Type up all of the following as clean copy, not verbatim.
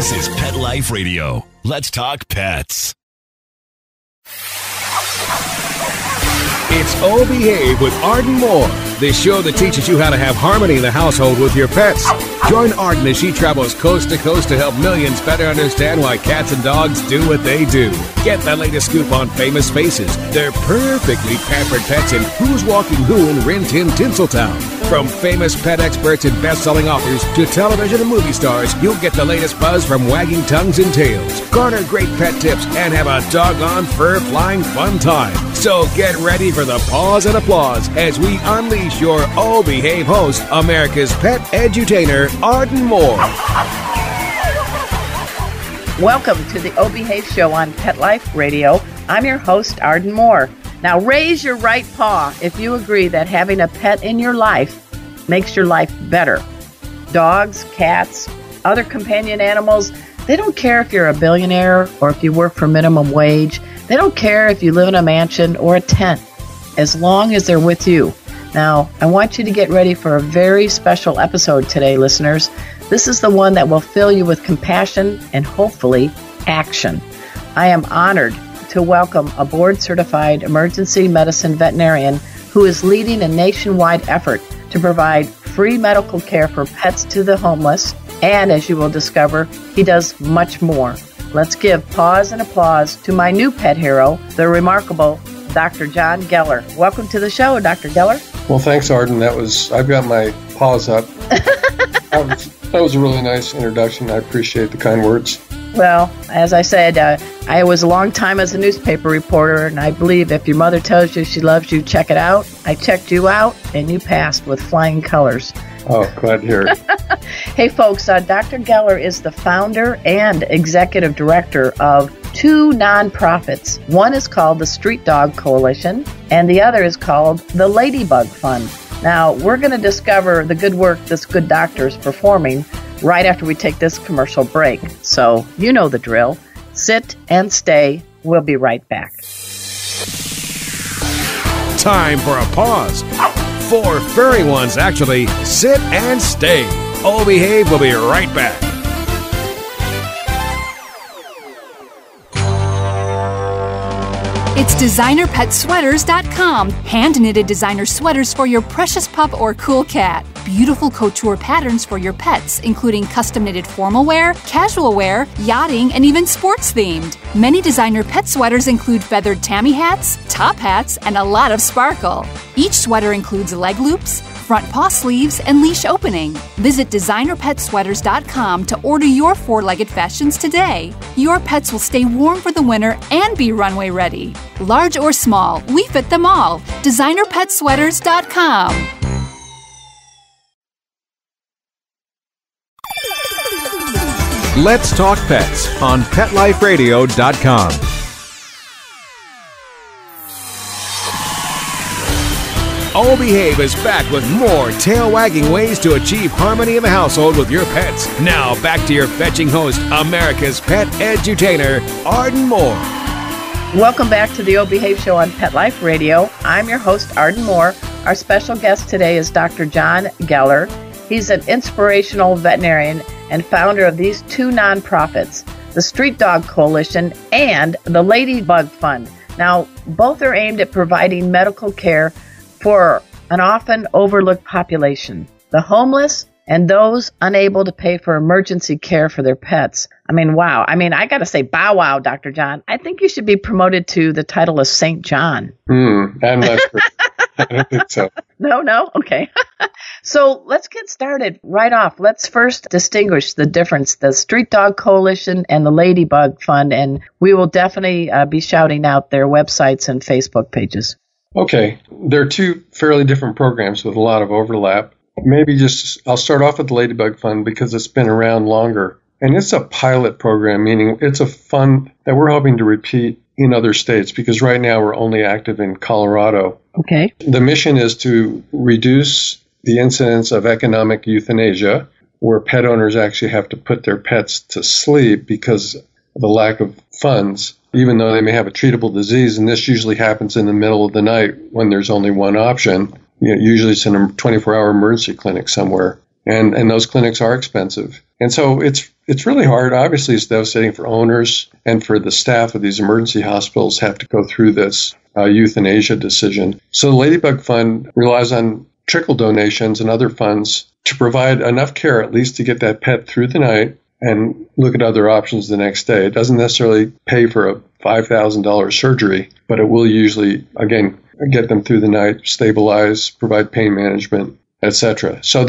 This is Pet Life Radio. Let's talk pets. It's Oh Behave with Arden Moore, the show that teaches you how to have harmony in the household with your pets. Join Arden as she travels coast to coast to help millions better understand why cats and dogs do what they do. Get the latest scoop on famous faces, their perfectly pampered pets, and who's walking who in Rin Tin Tinseltown. From famous pet experts and best-selling authors to television and movie stars, you'll get the latest buzz from wagging tongues and tails, garner great pet tips, and have a doggone fur-flying fun time. So get ready for the pause and applause as we unleash your Oh Behave host, America's pet edutainer, Arden Moore. Welcome to the Oh Behave show on Pet Life Radio. I'm your host, Arden Moore. Now raise your right paw if you agree that having a pet in your life makes your life better. Dogs, cats, other companion animals, they don't care if you're a billionaire or if you work for minimum wage. They don't care if you live in a mansion or a tent, as long as they're with you. Now, I want you to get ready for a very special episode today, listeners. This is the one that will fill you with compassion and hopefully action. I am honored to welcome a board-certified emergency medicine veterinarian who is leading a nationwide effort to provide free medical care for pets to the homeless. And as you will discover, he does much more. Let's give pause and applause to my new pet hero, the remarkable Dr. Jon Geller. Welcome to the show, Dr. Geller. Well, thanks, Arden. I've got my paws up. That was a really nice introduction. I appreciate the kind words. Well, as I said, I was a long time as a newspaper reporter, and I believe if your mother tells you she loves you, check it out. I checked you out, and you passed with flying colors. Oh, glad to hear it. Hey, folks, Dr. Geller is the founder and executive director of two nonprofits. One is called the Street Dog Coalition, and the other is called the Ladybug Fund. Now, we're going to discover the good work this good doctor is performing right after we take this commercial break. So, you know the drill. Sit and stay. We'll be right back. Time for a pause. 4 furry ones, actually. Sit and stay. Oh Behave will be right back. It's DesignerPetSweaters.com. Hand-knitted designer sweaters for your precious pup or cool cat. Beautiful couture patterns for your pets, including custom-knitted formal wear, casual wear, yachting, and even sports-themed. Many designer pet sweaters include feathered tammy hats, top hats, and a lot of sparkle. Each sweater includes leg loops, front paw sleeves, and leash opening. Visit DesignerPetSweaters.com to order your 4-legged fashions today. Your pets will stay warm for the winter and be runway ready. Large or small, we fit them all. DesignerPetSweaters.com. Let's Talk Pets on PetLifeRadio.com. Oh Behave is back with more tail-wagging ways to achieve harmony in the household with your pets. Now, back to your fetching host, America's pet edutainer, Arden Moore. Welcome back to the Oh Behave show on Pet Life Radio. I'm your host, Arden Moore. Our special guest today is Dr. Jon Geller. He's an inspirational veterinarian and founder of these two nonprofits, the Street Dog Coalition and the Ladybug Fund. Now, both are aimed at providing medical care for an often overlooked population, the homeless and those unable to pay for emergency care for their pets. I mean, wow. I got to say, bow wow, Dr. Jon. I think you should be promoted to the title of St. John. I'm not sure. I don't think so. No? Okay. So let's get started right off. Let's first distinguish the difference, the Street Dog Coalition and the Ladybug Fund, and we will definitely be shouting out their websites and Facebook pages. Okay. They're two fairly different programs with a lot of overlap. I'll start off with the Ladybug Fund because it's been around longer. And it's a pilot program, meaning it's a fund that we're hoping to repeat in other states because right now we're only active in Colorado. Okay. The mission is to reduce the incidence of economic euthanasia, where pet owners actually have to put their pets to sleep because of the lack of funds, even though they may have a treatable disease. And this usually happens in the middle of the night when there's only one option. Usually it's in a 24-hour emergency clinic somewhere. And those clinics are expensive. And so it's really hard. Obviously, it's devastating for owners and for the staff of these emergency hospitals have to go through this euthanasia decision. So the Ladybug Fund relies on trickle donations and other funds to provide enough care at least to get that pet through the night and look at other options the next day. It doesn't necessarily pay for a $5,000 surgery, but it will usually, again, get them through the night, stabilize, provide pain management, etc. So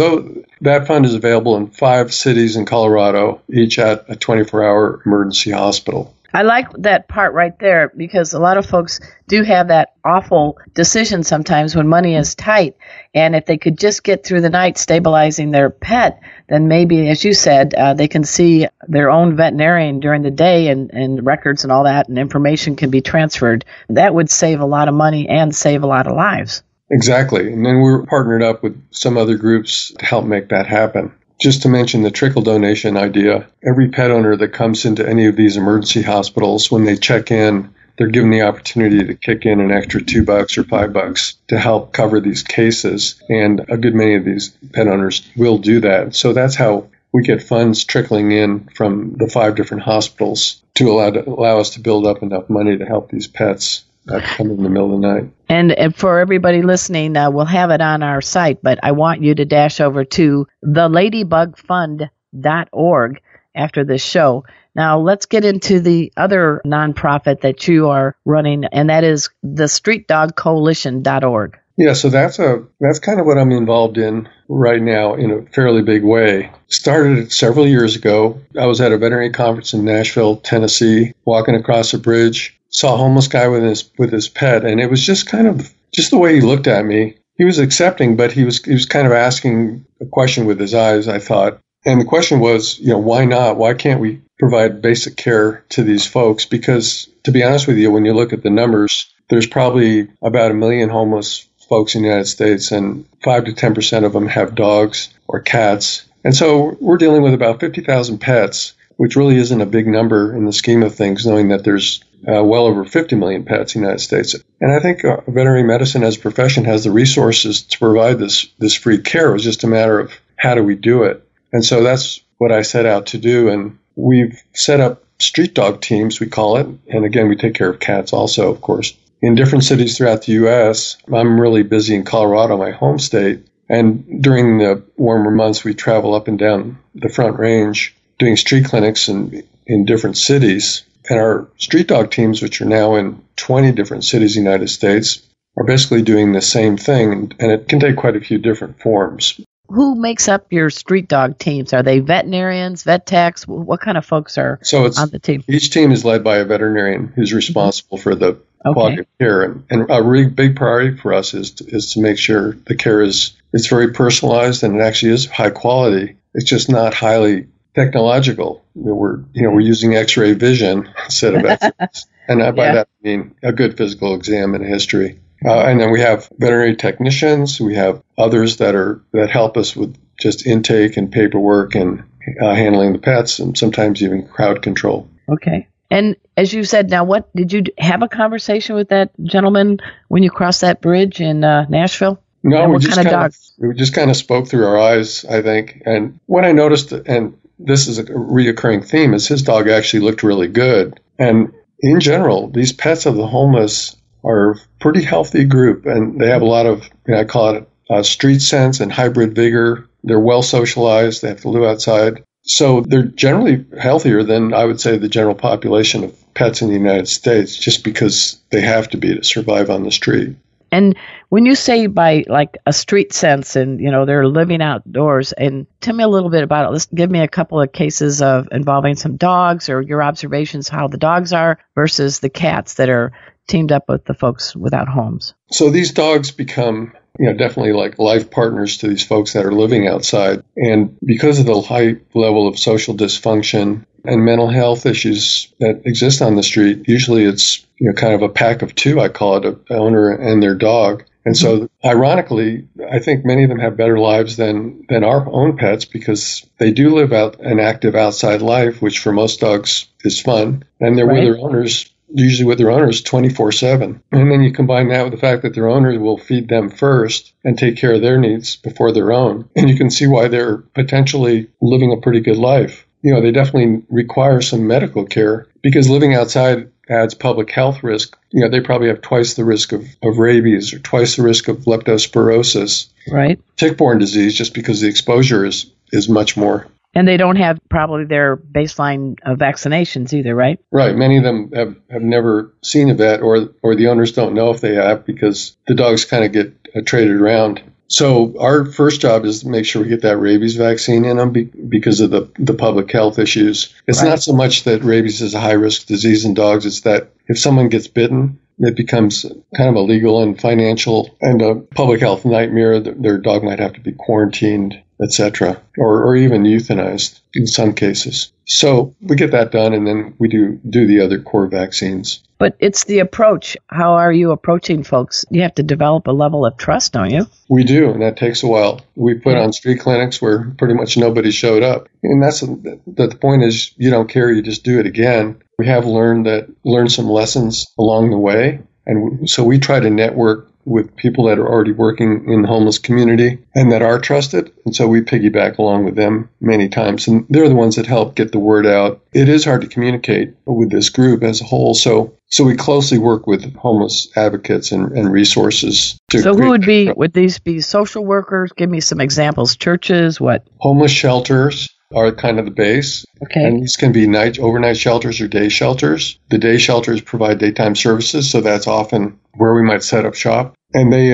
that fund is available in 5 cities in Colorado, each at a 24-hour emergency hospital. I like that part right there because a lot of folks do have that awful decision sometimes when money is tight. And if they could just get through the night stabilizing their pet, then maybe, as you said, they can see their own veterinarian during the day and records and all that, and information can be transferred. That would save a lot of money and save a lot of lives. Exactly. And then we're partnered up with some other groups to help make that happen. Just to mention the trickle donation idea, every pet owner that comes into any of these emergency hospitals, when they check in, they're given the opportunity to kick in an extra $2 or $5 to help cover these cases. And a good many of these pet owners will do that. So that's how we get funds trickling in from the 5 different hospitals to allow us to build up enough money to help these pets that come in the middle of the night. And for everybody listening, we'll have it on our site, but I want you to dash over to theladybugfund.org after this show. Now, let's get into the other nonprofit that you are running, and that is the streetdogcoalition.org. Yeah, so that's kind of what I'm involved in right now in a fairly big way. Started several years ago. I was at a veterinary conference in Nashville, Tennessee, walking across a bridge. Saw a homeless guy with his pet, and it was just the way he looked at me. He was accepting, but he was kind of asking a question with his eyes, I thought. And the question was, why not? Why can't we provide basic care to these folks? Because, to be honest with you, when you look at the numbers, there's probably about 1 million homeless folks in the United States, and 5 to 10% of them have dogs or cats. And so we're dealing with about 50,000 pets, which really isn't a big number in the scheme of things, knowing that there's well over 50 million pets in the United States. And I think veterinary medicine as a profession has the resources to provide this free care. It was just a matter of how do we do it. And so that's what I set out to do. And we've set up street dog teams, we call it. And again, we take care of cats also, of course. In different cities throughout the U.S., I'm really busy in Colorado, my home state. And during the warmer months, we travel up and down the Front Range doing street clinics in different cities. And our street dog teams, which are now in 20 different cities in the United States, are basically doing the same thing. And it can take quite a few different forms. Who makes up your street dog teams? Are they veterinarians, vet techs? What kind of folks are on the team? Each team is led by a veterinarian who's responsible for the quality of care. And a really big priority for us is to make sure the care it's very personalized and it actually is high quality. It's just not highly technological. We're using X-ray vision instead of X-rays. And by that I mean a good physical exam and a history. And then we have veterinary technicians. We have others that help us with just intake and paperwork and handling the pets and sometimes even crowd control. Okay. And as you said, now what did you have a conversation with that gentleman when you crossed that bridge in Nashville? No, we just kind of spoke through our eyes, I think. And what I noticed, and this is a reoccurring theme, is his dog actually looked really good. And in general, these pets of the homeless are a pretty healthy group, and they have a lot of, I call it street sense and hybrid vigor. They're well socialized. They have to live outside. So they're generally healthier than, I would say, the general population of pets in the United States, just because they have to be to survive on the street. And when you say by like a street sense and, they're living outdoors, and tell me a little bit about it. Let's give me a couple of cases of involving some dogs or your observations how the dogs are versus the cats that are teamed up with the folks without homes. So these dogs become, definitely like life partners to these folks that are living outside. And because of the high level of social dysfunction and mental health issues that exist on the street, usually it's, kind of a pack of two, I call it, an owner and their dog. And so, ironically, I think many of them have better lives than our own pets because they do live out an active outside life, which for most dogs is fun. And they're with their owners usually with their owners 24/7. And then you combine that with the fact that their owners will feed them first and take care of their needs before their own. And you can see why they're potentially living a pretty good life. They definitely require some medical care because living outside adds public health risk. They probably have twice the risk of rabies or twice the risk of leptospirosis. Right. Tick-borne disease, just because the exposure is much more. And they don't have probably their baseline vaccinations either, right? Right. Many of them have never seen a vet or the owners don't know if they have because the dogs kind of get traded around. So our first job is to make sure we get that rabies vaccine in them because of the public health issues. It's not so much that rabies is a high-risk disease in dogs. It's that if someone gets bitten, it becomes kind of a legal and financial and a public health nightmare. Their dog might have to be quarantined, etc., or even euthanized in some cases. So we get that done, and then we do the other core vaccines. But it's the approach. How are you approaching folks? You have to develop a level of trust, don't you? We do, and that takes a while. We put on street clinics where pretty much nobody showed up. And that's the point is you don't care, you just do it again. We have learned some lessons along the way, and so we try to network with people that are already working in the homeless community and that are trusted. And so we piggyback along with them many times. And they're the ones that help get the word out. It is hard to communicate with this group as a whole. So we closely work with homeless advocates and resources. So would these be social workers? Give me some examples. Churches, what? Homeless shelters are kind of the base. Okay. And these can be overnight shelters or day shelters. The day shelters provide daytime services, so that's often where we might set up shop. And they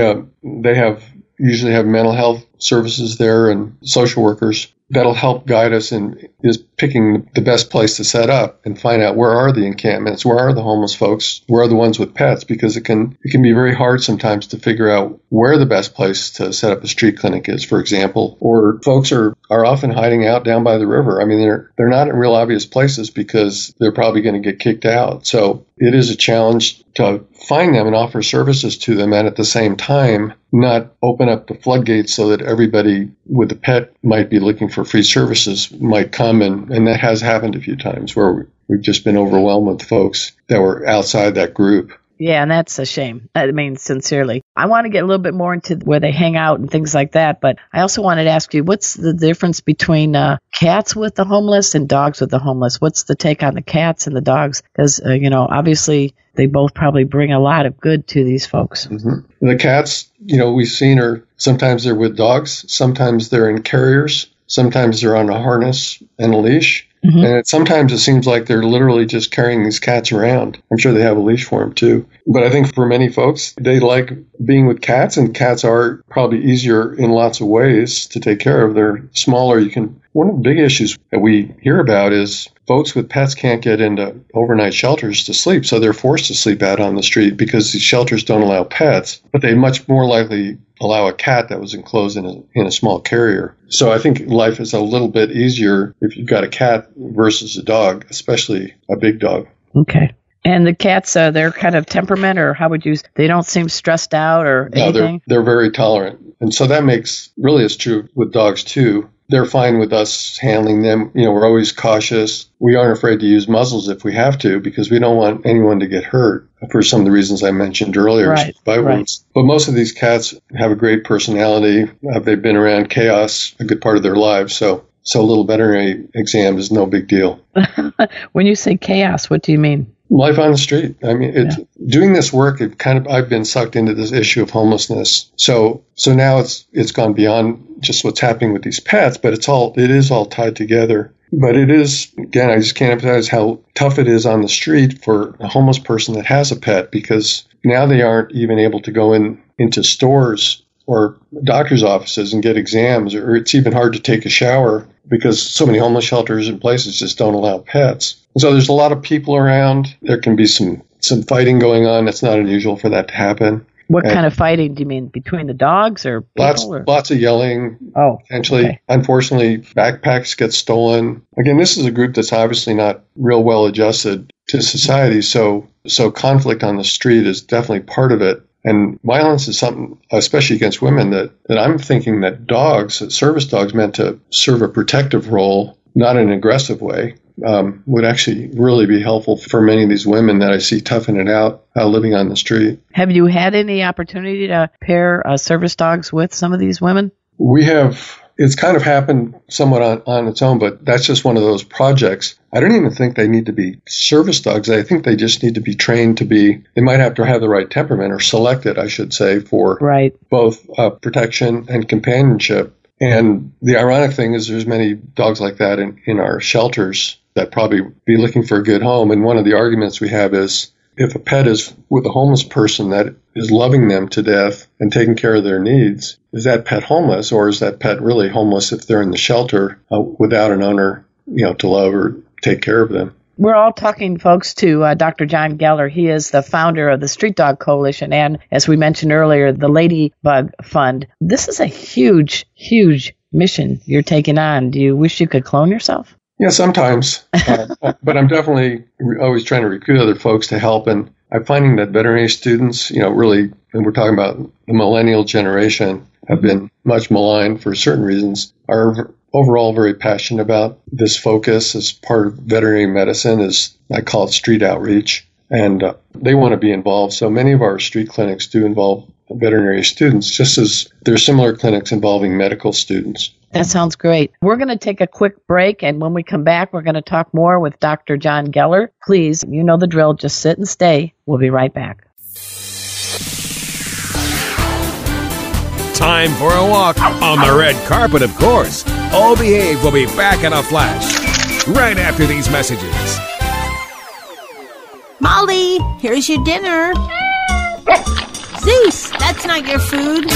usually have mental health services there and social workers that'll help guide us in is picking the best place to set up and find out where are the encampments, where are the homeless folks, where are the ones with pets, because it can be very hard sometimes to figure out where the best place to set up a street clinic is, for example. Or folks are often hiding out down by the river. I mean, they're not in real obvious places because they're probably going to get kicked out. So it is a challenge to find them and offer services to them, and at the same time not open up the floodgates so that everybody with a pet might be looking for free services might come, and that has happened a few times where we've just been overwhelmed with folks that were outside that group. Yeah, and that's a shame. I mean, sincerely. I want to get a little bit more into where they hang out and things like that, but I also wanted to ask you, what's the difference between cats with the homeless and dogs with the homeless? What's the take on the cats and the dogs? Because, obviously they both probably bring a lot of good to these folks. Mm-hmm. The cats, we've seen sometimes they're with dogs, sometimes they're in carriers, sometimes they're on a harness and a leash. Mm-hmm. And sometimes it seems like they're literally just carrying these cats around. I'm sure they have a leash for them too. But I think for many folks, they like being with cats, and cats are probably easier in lots of ways to take care of. They're smaller. One of the big issues that we hear about is folks with pets can't get into overnight shelters to sleep, so they're forced to sleep out on the street because these shelters don't allow pets, but they much more likely allow a cat that was enclosed in a small carrier. So I think life is a little bit easier if you've got a cat versus a dog, especially a big dog. Okay. And the cats, they're kind of temperament, or how would you, they don't seem stressed out or anything? No, they're very tolerant. And so that really is true with dogs too. They're fine with us handling them. We're always cautious. We aren't afraid to use muzzles if we have to, because we don't want anyone to get hurt for some of the reasons I mentioned earlier. Right. Wounds. But most of these cats have a great personality. They've been around chaos a good part of their lives. So a little veterinary exam is no big deal. When you say chaos, what do you mean? Life on the street. I mean, doing this work, I've been sucked into this issue of homelessness. So now it's gone beyond just what's happening with these pets, but it is all tied together. But it is, again, I just can't emphasize how tough it is on the street for a homeless person that has a pet, because now they aren't even able to go into stores or doctor's offices and get exams, or it's even hard to take a shower because so many homeless shelters and places just don't allow pets. So there's a lot of people around. There can be some people going on. It's not unusual for that to happen. What kind of fighting do you mean? Between the dogs or people? Lots of yelling. Oh, potentially. Okay. Unfortunately, backpacks get stolen. Again, this is a group that's obviously not real well adjusted to society. So conflict on the street is definitely part of it. And violence is something, especially against women, that I'm thinking that service dogs meant to serve a protective role, not an aggressive way. would actually really be helpful for many of these women that I see toughing it out living on the street. Have you had any opportunity to pair service dogs with some of these women? We have. It's kind of happened somewhat on its own, but that's just one of those projects. I don't even think they need to be service dogs. I think they just need to be trained to be, they might have to have the right temperament, or selected, I should say, for both protection and companionship. And the ironic thing is there's many dogs like that in our shelters that probably be looking for a good home. And one of the arguments we have is, if a pet is with a homeless person that is loving them to death and taking care of their needs, is that pet homeless, or is that pet really homeless if they're in the shelter without an owner, to love or take care of them? We're all talking, folks, to Dr. Jon Geller. He is the founder of the Street Dog Coalition and, as we mentioned earlier, the Ladybug Fund. This is a huge, huge mission you're taking on. Do you wish you could clone yourself? Yeah, sometimes, but I'm definitely always trying to recruit other folks to help. And I'm finding that veterinary students, really, and we're talking about the millennial generation, have been much maligned for certain reasons, are overall very passionate about this focus as part of veterinary medicine, as I call it street outreach, and they want to be involved. So many of our street clinics do involve veterinary students, just as there are similar clinics involving medical students. That sounds great. We're going to take a quick break, and when we come back, we're going to talk more with Dr. Jon Geller. Please, you know the drill. Just sit and stay. We'll be right back. Time for a walk on the red carpet, of course. All Behave will be back in a flash right after these messages. Molly, here's your dinner. Zeus, that's not your food.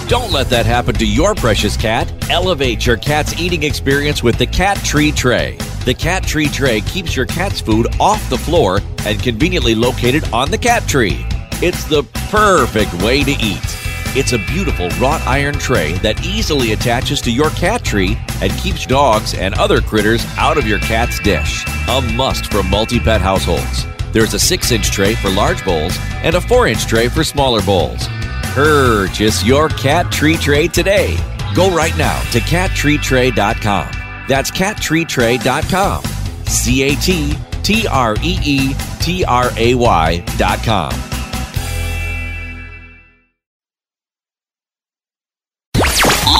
Don't let that happen to your precious cat. Elevate your cat's eating experience with the Cat Tree Tray. The Cat Tree Tray keeps your cat's food off the floor and conveniently located on the cat tree. It's the perfect way to eat. It's a beautiful wrought iron tray that easily attaches to your cat tree and keeps dogs and other critters out of your cat's dish. A must for multi-pet households. There's a 6-inch tray for large bowls and a 4-inch tray for smaller bowls. Purchase your Cat Tree Tray today. Go right now to cattreetray.com. That's cattreetray.com. CATTREETRAY.com.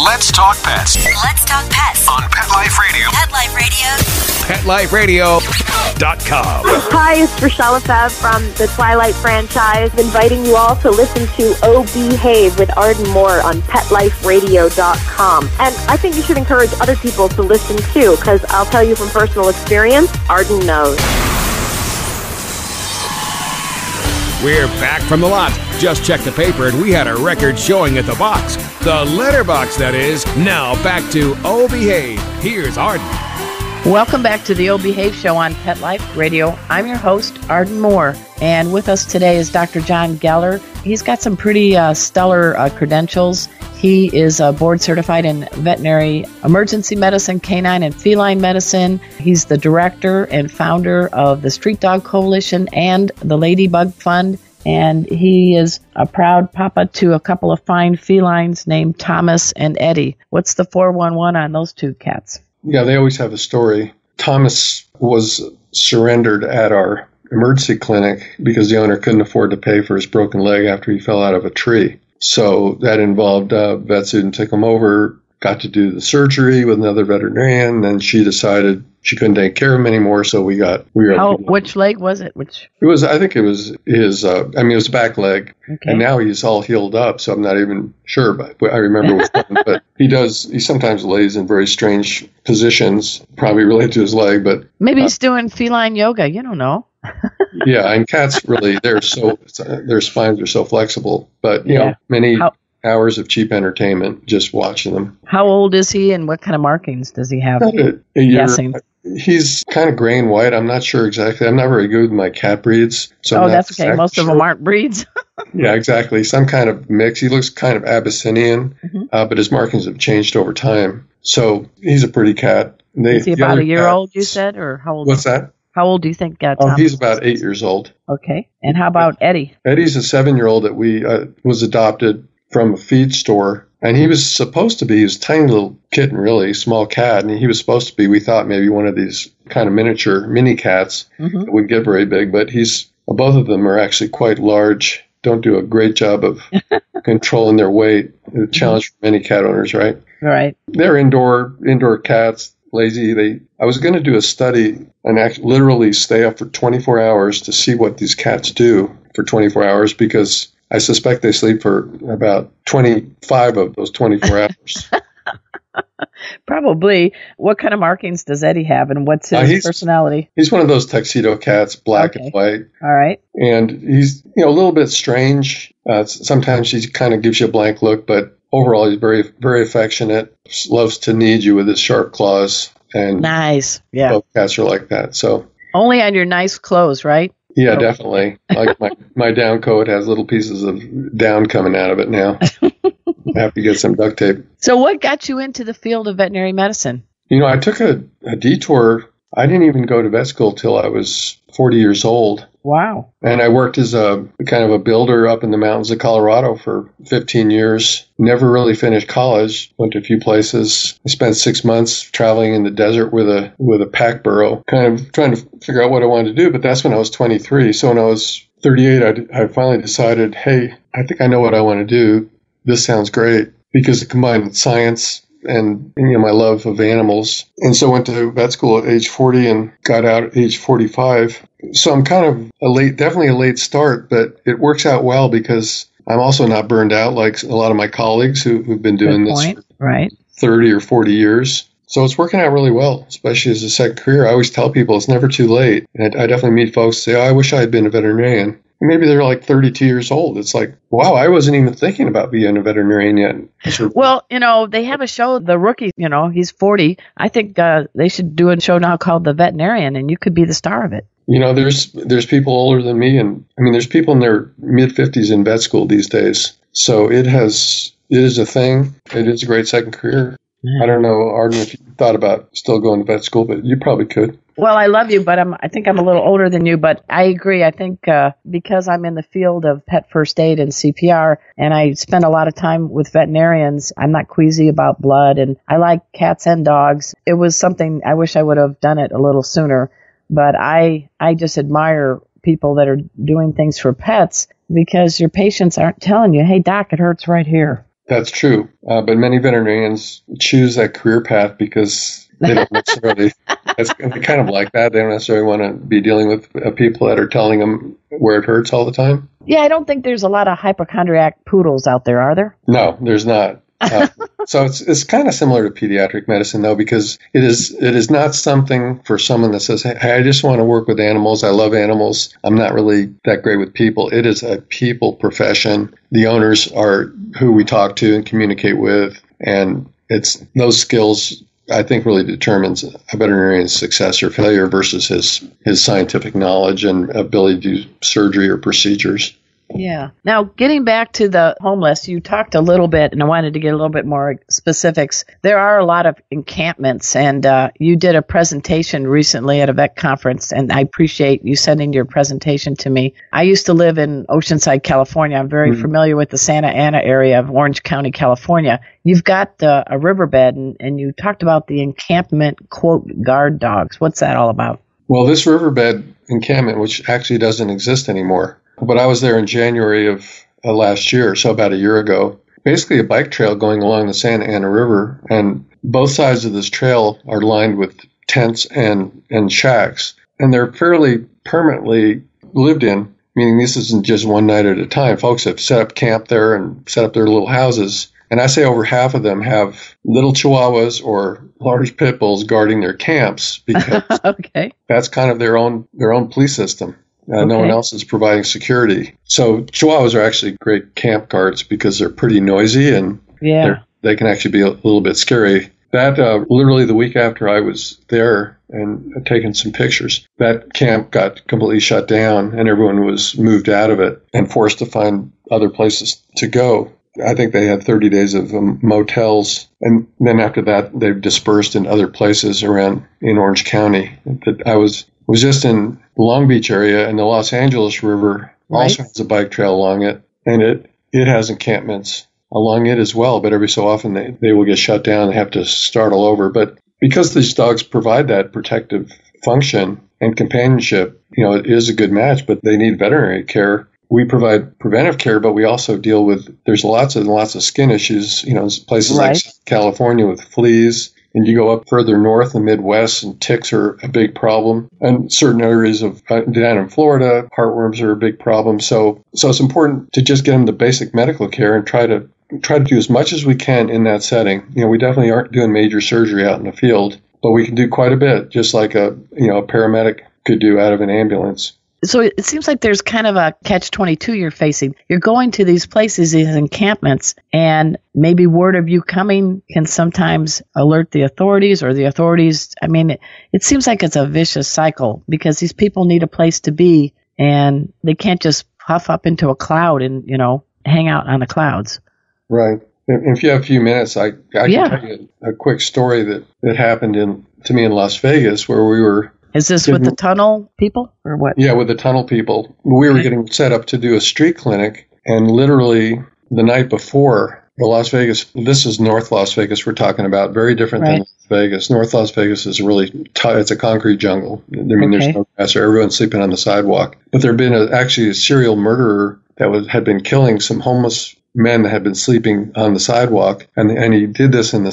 Let's talk pets. Let's talk pets On Pet Life Radio. Pet Life Radio. PetLifeRadio.com. Hi, it's Rochelle Lefebvre from the Twilight franchise, inviting you all to listen to Oh Behave with Arden Moore on PetLifeRadio.com. And I think you should encourage other people to listen too, because I'll tell you from personal experience, Arden knows. We're back from the lot. Just checked the paper and we had a record showing at the box. The letterbox, that is. Now back to Oh Behave. Here's Arden. Welcome back to the O Behave Show on Pet Life Radio. I'm your host, Arden Moore, and with us today is Dr. Jon Geller. He's got some pretty stellar credentials. He is board certified in veterinary emergency medicine, canine and feline medicine. He's the director and founder of the Street Dog Coalition and the Ladybug Fund. And he is a proud papa to a couple of fine felines named Thomas and Eddie. What's the 411 on those two cats? Yeah, they always have a story. Thomas was surrendered at our emergency clinic because the owner couldn't afford to pay for his broken leg after he fell out of a tree. So that involved a vet student took him over, got to do the surgery with another veterinarian. Then she decided she couldn't take care of him anymore. So which leg was it? I think it was his, it was back leg. Okay. And now he's all healed up. So I'm not even sure, but I remember what happened. But he sometimes lays in very strange positions, probably related to his leg, but maybe he's doing feline yoga. You don't know. Yeah. And cats really, their spines are so flexible, but many hours of cheap entertainment just watching them. How old is he and what kind of markings does he have? A year. He's kind of gray and white. I'm not sure exactly. I'm not very good with my cat breeds. So that's okay. Most of them aren't breeds. Yeah, exactly. Some kind of mix. He looks kind of Abyssinian, but his markings have changed over time. So he's a pretty cat. Is he about a year old, you said, or how old? What's that? How old do you think Thomas he's about 8 years old. Okay. And how about Eddie? Eddie's a 7-year-old that we was adopted from a feed store And he was a tiny little kitten, really, small cat. And he was supposed to be, we thought, maybe one of these kind of miniature mini cats that wouldn't get very big. But both of them are actually quite large, don't do a great job of controlling their weight. The challenge for many cat owners, right? Right. They're indoor cats, lazy. I was going to do a study and literally stay up for 24 hours to see what these cats do for 24 hours, because I suspect they sleep for about 25 of those 24 hours. Probably. What kind of markings does Eddie have, and what's his personality? He's one of those tuxedo cats, black and white. All right. And he's a little bit strange. Sometimes he kind of gives you a blank look, but overall he's very, very affectionate, loves to knead you with his sharp claws. And nice. Yeah. Both cats are like that. So only on your nice clothes, right? Yeah, definitely. Like my down coat has little pieces of down coming out of it now. I have to get some duct tape. So what got you into the field of veterinary medicine? I took a detour. I didn't even go to vet school till I was 40 years old. Wow. And I worked as a kind of a builder up in the mountains of Colorado for 15 years. Never really finished college. Went to a few places. I spent 6 months traveling in the desert with a pack burro, kind of trying to figure out what I wanted to do. But that's when I was 23. So when I was 38, I finally decided, hey, I think I know what I want to do. This sounds great, because it combined science and my love of animals. And so I went to vet school at age 40 and got out at age 45. So I'm kind of definitely a late start, but it works out well because I'm also not burned out like a lot of my colleagues who've been doing this for 30 or 40 years. So it's working out really well, especially as a second career. I always tell people it's never too late. And I definitely meet folks who say, I wish I had been a veterinarian. Maybe they're like 32 years old. It's like, wow, I wasn't even thinking about being a veterinarian yet. Well, they have a show, The Rookie, he's 40. I think they should do a show now called The Veterinarian, and you could be the star of it. There's people older than me, and there's people in their mid-50s in vet school these days. So it is a thing. It is a great second career. I don't know, Arden, if you thought about still going to vet school, but you probably could. Well, I love you, but I think I'm a little older than you, but I agree. I think because I'm in the field of pet first aid and CPR, and I spend a lot of time with veterinarians, I'm not queasy about blood, and I like cats and dogs. It was something I wish I would have done it a little sooner, but I just admire people that are doing things for pets, because your patients aren't telling you, hey, doc, it hurts right here. That's true. But many veterinarians choose that career path because they don't necessarily, they kind of like that. They don't necessarily want to be dealing with people that are telling them where it hurts all the time. Yeah, I don't think there's a lot of hypochondriac poodles out there, are there? No, there's not. So it's kind of similar to pediatric medicine, though, because it is not something for someone that says, hey, I just want to work with animals. I love animals. I'm not really that great with people. It is a people profession. The owners are who we talk to and communicate with, and it's those skills, I think, really determines a veterinarian's success or failure versus his scientific knowledge and ability to do surgery or procedures. Yeah. Now, getting back to the homeless, you talked a little bit, and I wanted to get a little bit more specifics. There are a lot of encampments, and you did a presentation recently at a vet conference, and I appreciate you sending your presentation to me. I used to live in Oceanside, California. I'm very familiar with the Santa Ana area of Orange County, California. You've got a riverbed, and you talked about the encampment, quote, guard dogs. What's that all about? Well, this riverbed encampment, which actually doesn't exist anymore, but I was there in January of last year, so about a year ago. Basically a bike trail going along the Santa Ana River, and both sides of this trail are lined with tents and shacks, and they're fairly permanently lived in, meaning this isn't just one night at a time. Folks have set up camp there and set up their little houses, and I say over half of them have little chihuahuas or large pit bulls guarding their camps, because that's kind of their own police system. No one else is providing security. So chihuahuas are actually great camp guards because they're pretty noisy and they can actually be a little bit scary. That literally the week after I was there and taking some pictures, that camp got completely shut down and everyone was moved out of it and forced to find other places to go. I think they had 30 days of motels, and then after that they've dispersed in other places around in Orange County. I was just in the Long Beach area, and the Los Angeles River also has a bike trail along it, and it has encampments along it as well, but every so often they will get shut down and have to start all over. But because these dogs provide that protective function and companionship, it is a good match, but they need veterinary care. We provide preventive care, but we also deal with, there's lots and lots of skin issues, places like California with fleas, and you go up further north, the Midwest, and ticks are a big problem. And certain areas of down in Florida, heartworms are a big problem. So it's important to just get them the basic medical care and try to do as much as we can in that setting. We definitely aren't doing major surgery out in the field, but we can do quite a bit, just like a paramedic could do out of an ambulance. So it seems like there's kind of a catch-22 you're facing. You're going to these places, these encampments, and maybe word of you coming can sometimes alert the authorities, or the authorities, it seems like it's a vicious cycle because these people need a place to be, and they can't just puff up into a cloud and, hang out on the clouds. Right. If you have a few minutes, I can tell you a quick story that happened to me in Las Vegas, where we were... Is this with the tunnel people or what? Yeah, with the tunnel people. We were getting set up to do a street clinic, and literally the night before, Las Vegas, this is North Las Vegas we're talking about, very different than Las Vegas. North Las Vegas is really, it's a concrete jungle. There's no grass, or everyone's sleeping on the sidewalk. But there had been actually a serial murderer that had been killing some homeless men that had been sleeping on the sidewalk, and he did this in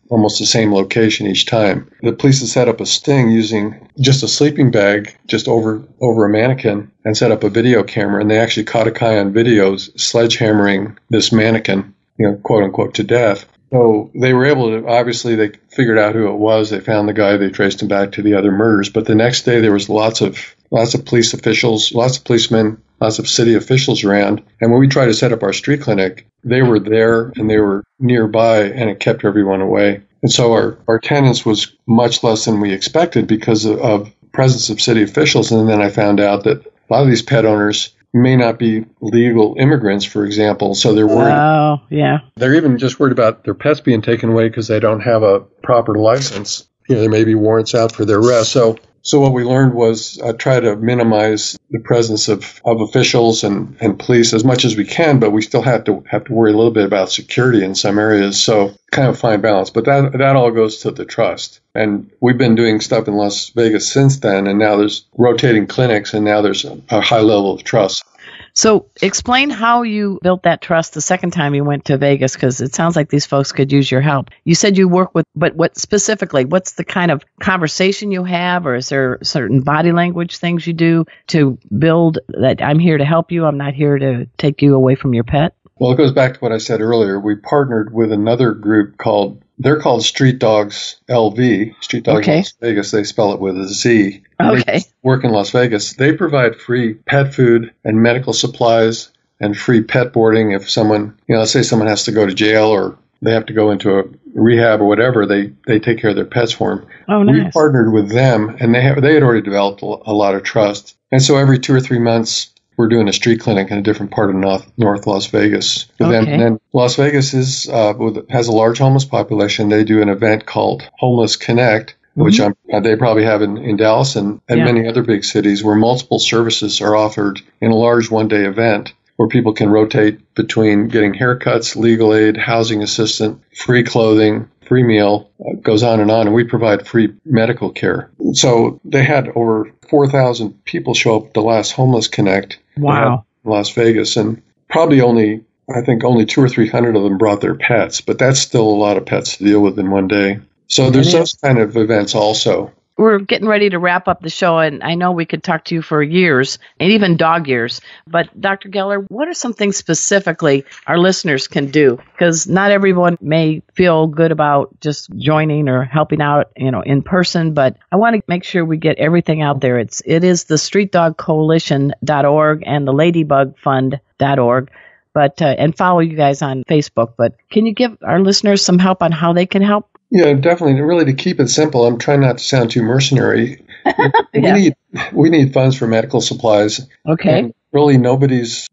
almost the same location each time. The police had set up a sting using just a sleeping bag just over a mannequin and set up a video camera, and they actually caught a guy on videos sledgehammering this mannequin, quote unquote, to death. So they were able to, obviously they figured out who it was. They found the guy, they traced him back to the other murders. But the next day there was lots of police officials, lots of policemen, lots of city officials around. And when we tried to set up our street clinic, they were there and they were nearby, and it kept everyone away. And so our attendance was much less than we expected because of presence of city officials. And then I found out that a lot of these pet owners may not be legal immigrants, for example, so they're worried. Oh, yeah. They're even just worried about their pets being taken away because they don't have a proper license. There may be warrants out for their arrest. So what we learned was try to minimize the presence of officials and police as much as we can, but we still have to worry a little bit about security in some areas. So kind of fine balance. But that all goes to the trust. And we've been doing stuff in Las Vegas since then, and now there's rotating clinics, and now there's a high level of trust. So explain how you built that trust the second time you went to Vegas, because it sounds like these folks could use your help. You said you work with, but what specifically? What's the kind of conversation you have, or is there certain body language things you do to build that I'm here to help you, I'm not here to take you away from your pet? Well, it goes back to what I said earlier. We partnered with another group they're called Street Dogs LV, Street Dogs Las Vegas. They spell it with a Z. Okay. They work in Las Vegas. They provide free pet food and medical supplies and free pet boarding. If someone, let's say someone has to go to jail or they have to go into a rehab or whatever, they take care of their pets for them. Oh, nice. We partnered with them, and they had already developed a lot of trust. And so every 2 or 3 months, we're doing a street clinic in a different part of North Las Vegas with them. And then Las Vegas has a large homeless population. They do an event called Homeless Connect, which they probably have in Dallas and many other big cities, where multiple services are offered in a large one-day event where people can rotate between getting haircuts, legal aid, housing assistance, free clothing, free meal, goes on, and we provide free medical care. So they had over 4,000 people show up at the last Homeless Connect. Wow. In Las Vegas, and probably only 200 or 300 of them brought their pets, but that's still a lot of pets to deal with in one day. So there's those kind of events also. We're getting ready to wrap up the show, and I know we could talk to you for years, and even dog years. But Dr. Geller, what are some things specifically our listeners can do? Because not everyone may feel good about just joining or helping out, in person. But I want to make sure we get everything out there. It is the StreetDogCoalition.org and the LadybugFund.org. But and follow you guys on Facebook. But can you give our listeners some help on how they can help? Yeah, definitely. Really, to keep it simple, I'm trying not to sound too mercenary. We need funds for medical supplies. Okay. And really,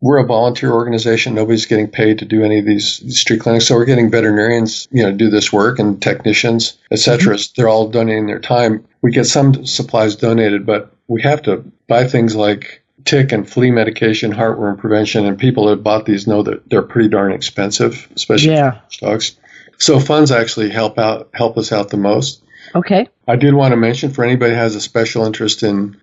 we're a volunteer organization. Nobody's getting paid to do any of these street clinics. So we're getting veterinarians, do this work, and technicians, et cetera. They're all donating their time. We get some supplies donated, but we have to buy things like tick and flea medication, heartworm prevention, and people that have bought these know that they're pretty darn expensive, especially for dogs. So funds actually help us out the most. Okay. I did want to mention, for anybody who has a special interest in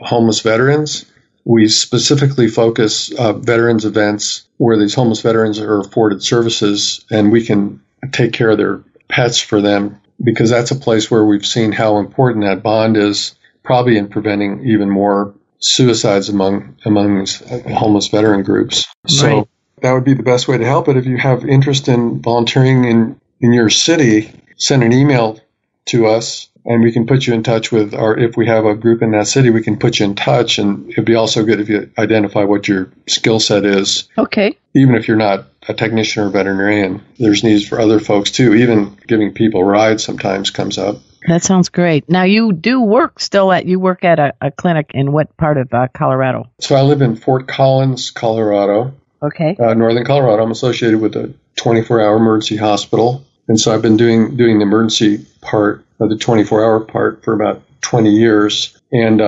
homeless veterans, we specifically focus veterans events where these homeless veterans are afforded services, and we can take care of their pets for them, because that's a place where we've seen how important that bond is, probably in preventing even more suicides among these homeless veteran groups. So that would be the best way to help it. If you have interest in volunteering in your city, send an email to us, and we can put you in touch with if we have a group in that city, we can put you in touch. And it'd be also good if you identify what your skill set is. Okay. Even if you're not a technician or veterinarian, there's needs for other folks too. Even giving people rides sometimes comes up. That sounds great. Now, you do work you work at a clinic in what part of Colorado? So I live in Fort Collins, Colorado. Okay. Northern Colorado. I'm associated with a 24-hour emergency hospital. And so I've been doing the emergency part of the 24-hour part for about 20 years. And,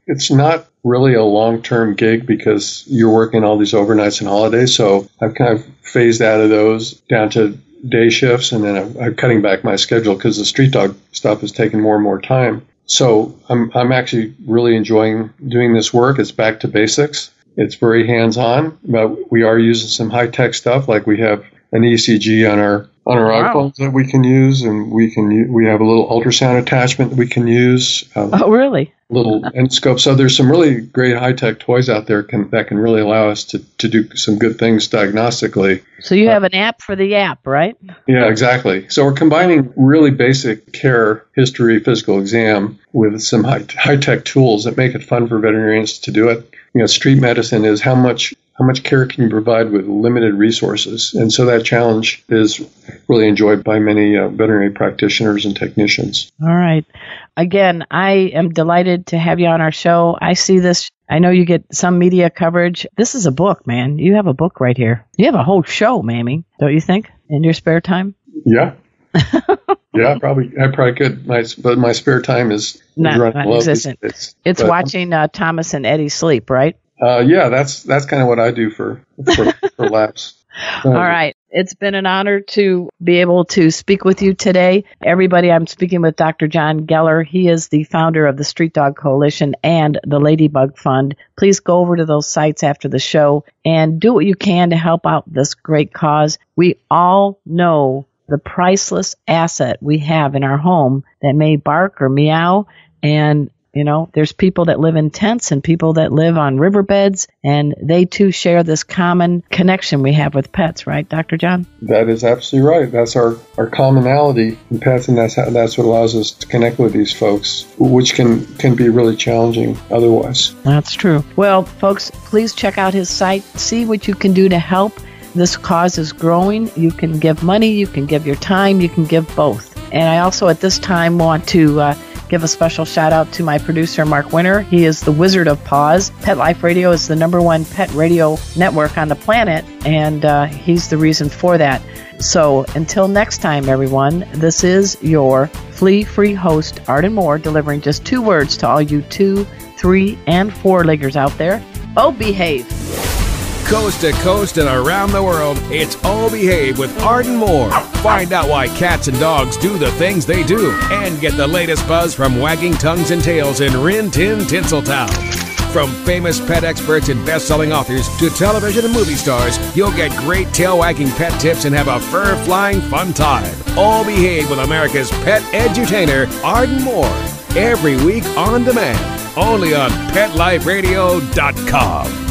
it's not really a long-term gig because you're working all these overnights and holidays. So I've kind of phased out of those down to day shifts, and then I'm cutting back my schedule because the street dog stuff is taking more and more time. So I'm actually really enjoying doing this work. It's back to basics. It's very hands-on, but we are using some high-tech stuff, like we have an ECG on our iPhones that we can use, and we have a little ultrasound attachment that we can use. Oh, really? Little endoscope. So there's some really great high-tech toys out there that can really allow us to do some good things diagnostically. So you have an app for the app, right? Yeah, exactly. So we're combining really basic care, history, physical exam with some high-tech tools that make it fun for veterinarians to do it. Street medicine is how much care can you provide with limited resources? And so that challenge is really enjoyed by many veterinary practitioners and technicians. All right. Again, I am delighted to have you on our show. I see this. I know you get some media coverage. This is a book, man. You have a book right here. You have a whole show, Mammy, don't you think, in your spare time? Yeah. Yeah, probably. I probably could. But my spare time is non-existent. It's watching Thomas and Eddie sleep, right? Yeah, that's kind of what I do for laps. All right. It's been an honor to be able to speak with you today. Everybody, I'm speaking with Dr. Jon Geller. He is the founder of the Street Dog Coalition and the Ladybug Fund. Please go over to those sites after the show and do what you can to help out this great cause. We all know the priceless asset we have in our home that may bark or meow. And, there's people that live in tents and people that live on riverbeds, and they too share this common connection we have with pets, right, Dr. Jon? That is absolutely right. That's our commonality in pets, and that's what allows us to connect with these folks, which can be really challenging otherwise. That's true. Well, folks, please check out his site. See what you can do to help. This cause is growing. You can give money, you can give your time, you can give both. And I also at this time want to give a special shout out to my producer, Mark Winter. He is the Wizard of Paws. Pet Life Radio is the #1 pet radio network on the planet, and he's the reason for that. So until next time, everyone, this is your flea-free host, Arden Moore, delivering just 2 words to all you 2, 3, and 4-leggers out there. Oh, behave. Coast to coast and around the world, it's Oh Behave with Arden Moore. Find out why cats and dogs do the things they do, and get the latest buzz from wagging tongues and tails in Rin Tin Tinseltown. From famous pet experts and best-selling authors to television and movie stars, you'll get great tail-wagging pet tips and have a fur-flying fun time. All Behave with America's pet edutainer, Arden Moore. Every week on demand, only on PetLifeRadio.com.